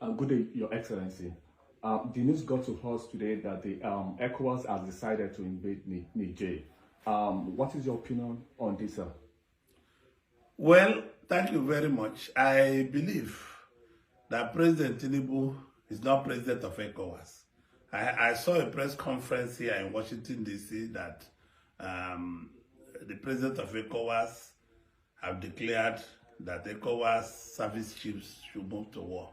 Good day, Your Excellency. The news got to us today that the ECOWAS has decided to invade Niger. What is your opinion on this, sir? Well, thank you very much. I believe that President Tinubu is not president of ECOWAS. I saw a press conference here in Washington, D.C. that the president of ECOWAS have declared that ECOWAS service chiefs should move to war.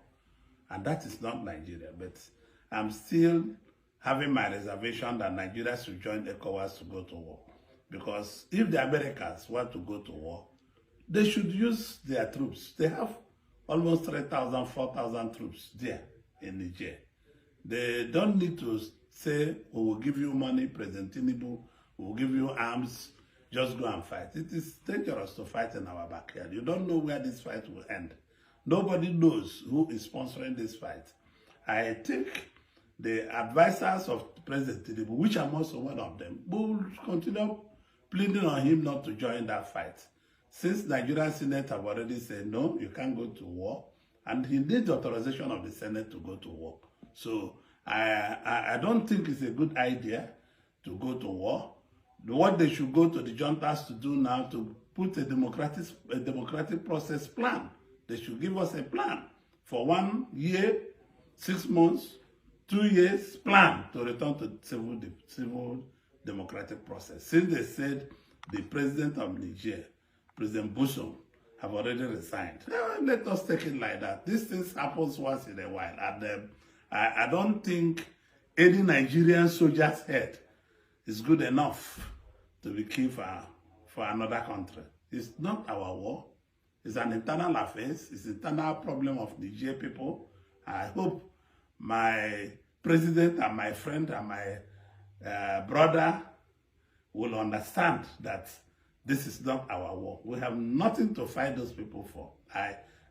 And that is not Nigeria, but I'm still having my reservation that Nigeria should join ECOWAS to go to war. Because if the Americans want to go to war, they should use their troops. They have almost 3,000, 4,000 troops there in Niger. They don't need to say, we will give you money, President Tinubu, we will give you arms, just go and fight. It is dangerous to fight in our backyard. You don't know where this fight will end. Nobody knows who is sponsoring this fight. I think the advisors of President Tinubu, which I'm also one of them, will continue pleading on him not to join that fight. Since Nigerian Senate have already said, no, you can't go to war, and he needs authorization of the Senate to go to war. So I don't think it's a good idea to go to war. What they should go to the juntas to do now to put a democratic process plan. They should give us a plan for 1 year, 6 months, 2 years plan to return to civil democratic process. Since they said the president of Niger, President Bushom, have already resigned. Let us take it like that. These things happens once in a while. And I don't think any Nigerian soldier's head is good enough to be killed for another country. It's not our war. It's an internal affair. It's an internal problem of Niger people. I hope my president and my friend and my brother will understand that this is not our war. We have nothing to fight those people for.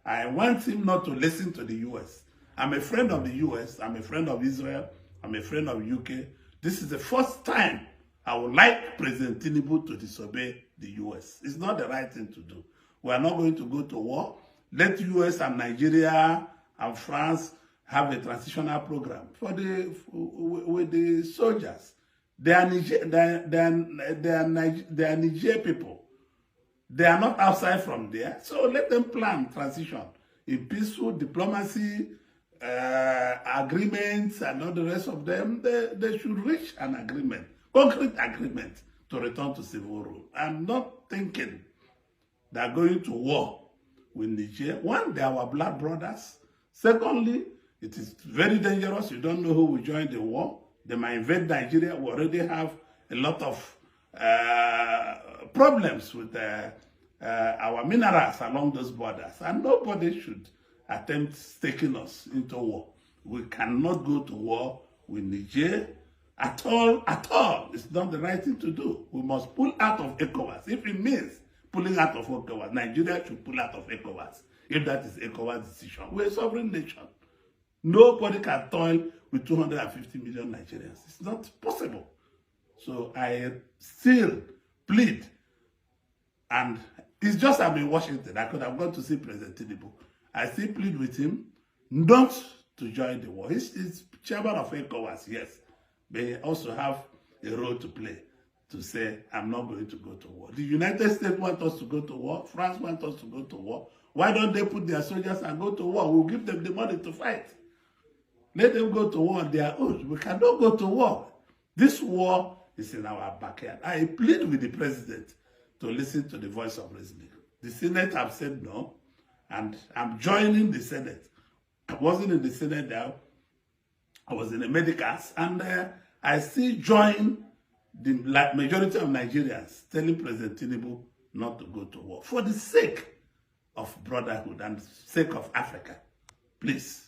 I want him not to listen to the US. I'm a friend of the US. I'm a friend of Israel. I'm a friend of UK. This is the first time I would like President Tinubu to disobey the US. It's not the right thing to do. We are not going to go to war. Let US and Nigeria and France have a transitional program with the soldiers. They are Niger people. They are not outside from there. So let them plan transition in peaceful diplomacy, agreements, and all the rest of them. They should reach an agreement, concrete agreement, to return to civil rule. I'm not thinking they're going to war with Niger. One, they are our blood brothers. Secondly, it is very dangerous. You don't know who will join the war. They might invade Nigeria. We already have a lot of problems with our minerals along those borders. And nobody should attempt taking us into war. We cannot go to war with Niger at all, at all. It's not the right thing to do. We must pull out of ECOWAS. If it means pulling out of ECOWAS, Nigeria should pull out of ECOWAS. If that is ECOWAS' decision. We're a sovereign nation. Nobody can toil with 250 million Nigerians. It's not possible. So I still plead, and it's just I'm in Washington. I could have gone to see President Tinubu. I still plead with him not to join the war. He's chairman of ECOWAS, yes. But he also have a role to play to say, I'm not going to go to war. The United States want us to go to war. France wants us to go to war. Why don't they put their soldiers and go to war? We'll give them the money to fight. Let them go to war on their own. We cannot go to war. This war is in our backyard. I plead with the president to listen to the voice of reasoning. The Senate have said no, and I'm joining the Senate. I wasn't in the Senate now. I was in the medicals, and I still join the majority of Nigerians telling President Tinubu not to go to war for the sake of brotherhood and sake of Africa. Please.